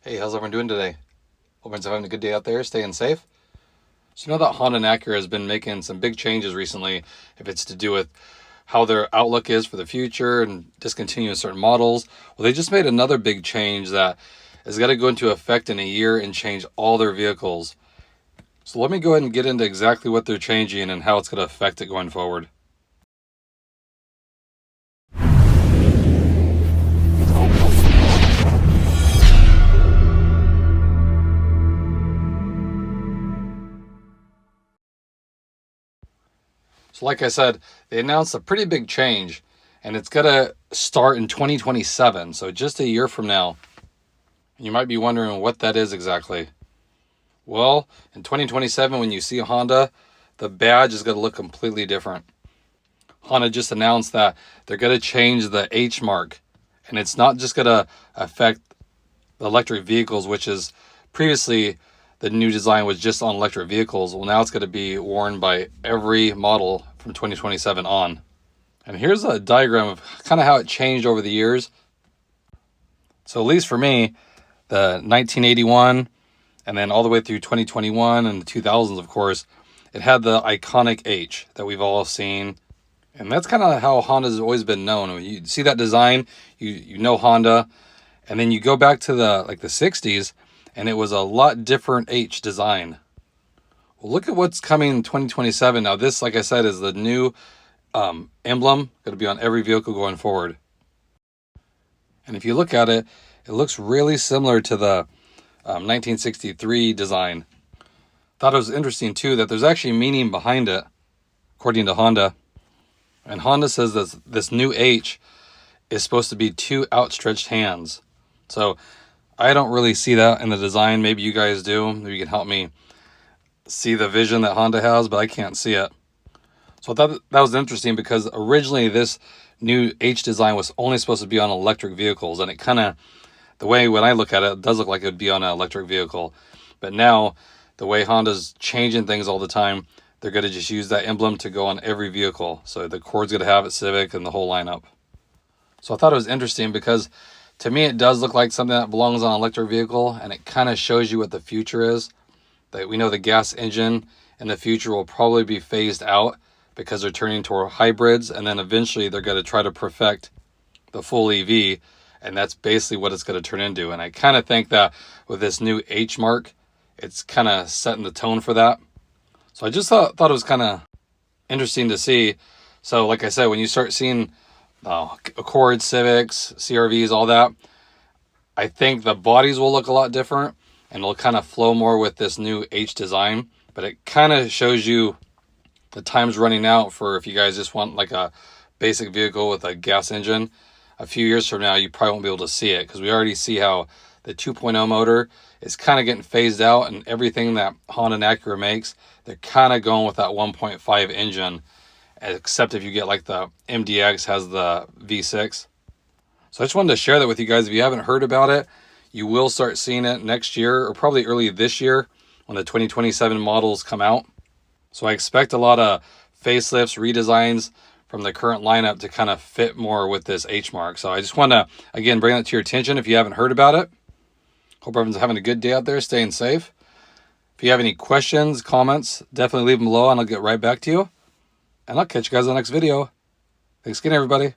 Hey, how's everyone doing today? Hope everyone's having a good day out there, staying safe. So you know that Honda and Acura has been making some big changes recently, if it's to do with how their outlook is for the future and discontinuing certain models. Well, they just made another big change that is going to go into effect in a year and change all their vehicles. So let me go ahead and get into exactly what they're changing and how it's going to affect it going forward. So like I said, they announced a pretty big change, and it's going to start in 2027, so just a year from now. You might be wondering what that is exactly. Well, in 2027, when you see a Honda, the badge is going to look completely different. Honda just announced that they're going to change the H mark, and it's not just going to affect the electric vehicles, which is previously the new design was just on electric vehicles. Well, now it's going to be worn by every model from 2027 on. And here's a diagram of kind of how it changed over the years. So at least for me, the 1981 and then all the way through 2021 and the 2000s, of course, it had the iconic H that we've all seen. And that's kind of how Honda's always been known. When you see that design, you know Honda. And then you go back to the 60s, and it was a lot different H design. Well, look at what's coming in 2027. Now, this, like I said, is the new emblem going to be on every vehicle going forward. And if you look at it, it looks really similar to the 1963 design. Thought it was interesting, too, that there's actually meaning behind it, according to Honda. And Honda says that this new H is supposed to be two outstretched hands. So I don't really see that in the design. Maybe you guys do. Maybe you can help me see the vision that Honda has, but I can't see it. So I thought that was interesting because originally this new H design was only supposed to be on electric vehicles. And it kind of, the way when I look at it, it does look like it would be on an electric vehicle. But now, the way Honda's changing things all the time, they're going to just use that emblem to go on every vehicle. So the Accord's going to have it, Civic, and the whole lineup. So I thought it was interesting because to me, it does look like something that belongs on an electric vehicle, and it kind of shows you what the future is. That we know the gas engine in the future will probably be phased out because they're turning toward hybrids, and then eventually they're going to try to perfect the full EV, and that's basically what it's going to turn into. And I kind of think that with this new H mark, it's kind of setting the tone for that. So I just thought it was kind of interesting to see. So like I said, when you start seeing Accord, Civics, CRVs, all that, I think the bodies will look a lot different and it'll kind of flow more with this new H design. But it kind of shows you the time's running out for if you guys just want like a basic vehicle with a gas engine. A few years from now, you probably won't be able to see it because we already see how the 2.0 motor is kind of getting phased out, and everything that Honda and Acura makes, they're kind of going with that 1.5 engine, except if you get like the MDX has the V6. So I just wanted to share that with you guys. If you haven't heard about it, you will start seeing it next year or probably early this year when the 2027 models come out. So I expect a lot of facelifts, redesigns from the current lineup to kind of fit more with this H mark. So I just want to, again, bring that to your attention if you haven't heard about it. Hope everyone's having a good day out there, staying safe. If you have any questions, comments, definitely leave them below and I'll get right back to you. And I'll catch you guys in the next video. Thanks again, everybody.